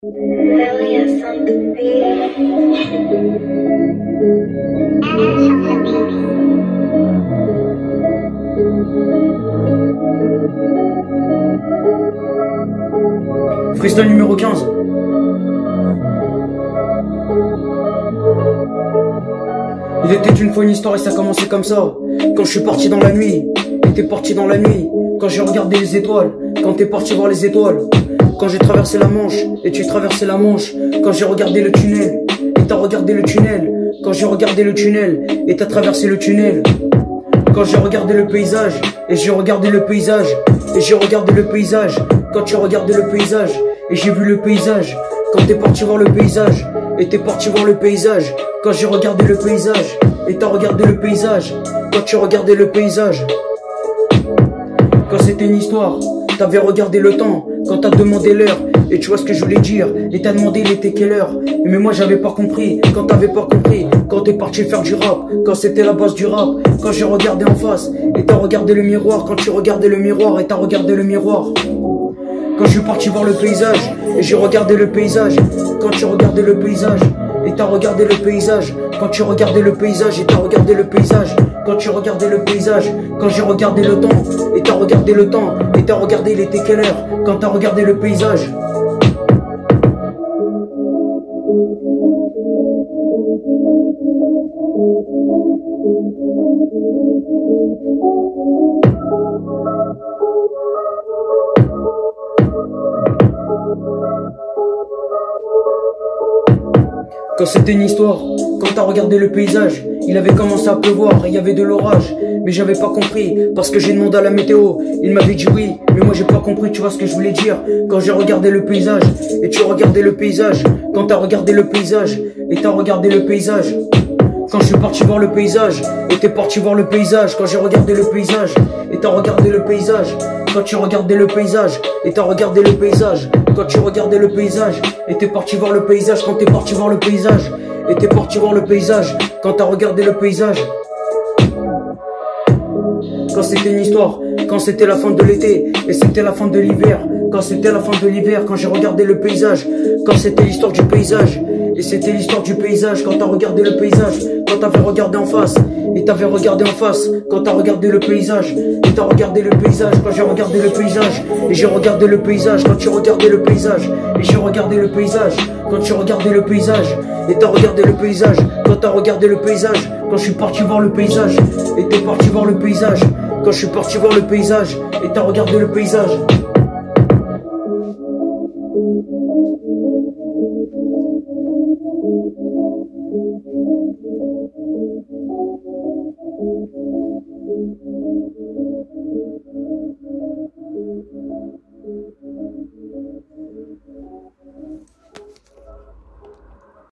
Lilius on the Freestyle numéro 15. Il était une fois une histoire et ça commençait comme ça. Quand je suis parti dans la nuit, et t'es parti dans la nuit. Quand j'ai regardé les étoiles, quand t'es parti voir les étoiles. Quand j'ai traversé la Manche, et tu traversé la Manche. Quand j'ai regardé le tunnel, et t'as regardé le tunnel. Quand j'ai regardé le tunnel, et t'as traversé le tunnel. Quand j'ai regardé le paysage, et j'ai regardé le paysage. Et j'ai regardé le paysage, quand tu regardais le paysage. Et j'ai vu le paysage, quand t'es parti voir le paysage. Et t'es parti voir le paysage, quand j'ai regardé le paysage. Et t'as regardé le paysage, quand tu regardais le paysage. Quand c'était une histoire, t'avais regardé le temps, quand t'as demandé l'heure. Et tu vois ce que je voulais dire, et t'as demandé il était quelle heure. Mais moi j'avais pas compris, quand t'avais pas compris. Quand t'es parti faire du rap, quand c'était la base du rap. Quand j'ai regardé en face, et t'as regardé le miroir. Quand tu regardais le miroir, et t'as regardé le miroir. Quand je suis parti voir le paysage, et j'ai regardé le paysage. Quand tu regardais le paysage, et t'as regardé le paysage. Quand tu regardais le paysage, et t'as regardé le paysage. Quand tu regardais le paysage, quand j'ai regardé le temps, et t'as regardé le temps, et t'as regardé il était quelle heure. Quand t'as regardé le paysage. Quand c'était une histoire, quand t'as regardé le paysage, il avait commencé à pleuvoir, il y avait de l'orage. Mais j'avais pas compris, parce que j'ai demandé à la météo. Il m'avait dit oui, mais moi j'ai pas compris, tu vois ce que je voulais dire. Quand j'ai regardé le paysage, et tu regardais le paysage. Quand t'as regardé le paysage, et t'as regardé le paysage. Quand je suis parti voir le paysage, et t'es parti voir le paysage. Quand j'ai regardé le paysage, et t'as regardé le paysage. Quand tu regardais le paysage, et t'as regardé le paysage. Quand tu regardais le paysage, et t'es parti voir le paysage. Quand t'es parti voir le paysage, et t'es parti voir le paysage. Quand t'as regardé le paysage. Quand c'était une histoire, quand c'était la fin de l'été, et c'était la fin de l'hiver. Quand c'était la fin de l'hiver, quand j'ai regardé le paysage. Quand c'était l'histoire du paysage, et c'était l'histoire du paysage. Quand t'as regardé le paysage, quand t'avais regardé en face, et t'avais regardé en face. Quand t'as regardé le paysage, et t'as regardé le paysage. Quand j'ai regardé le paysage, et j'ai regardé le paysage. Quand tu regardais le paysage, et j'ai regardé le paysage. Quand tu regardais le paysage, et t'as regardé le paysage. Quand t'as regardé le paysage, quand je suis parti voir le paysage, et t'es parti voir le paysage. Quand je suis parti voir le paysage, et t'as regardé le paysage.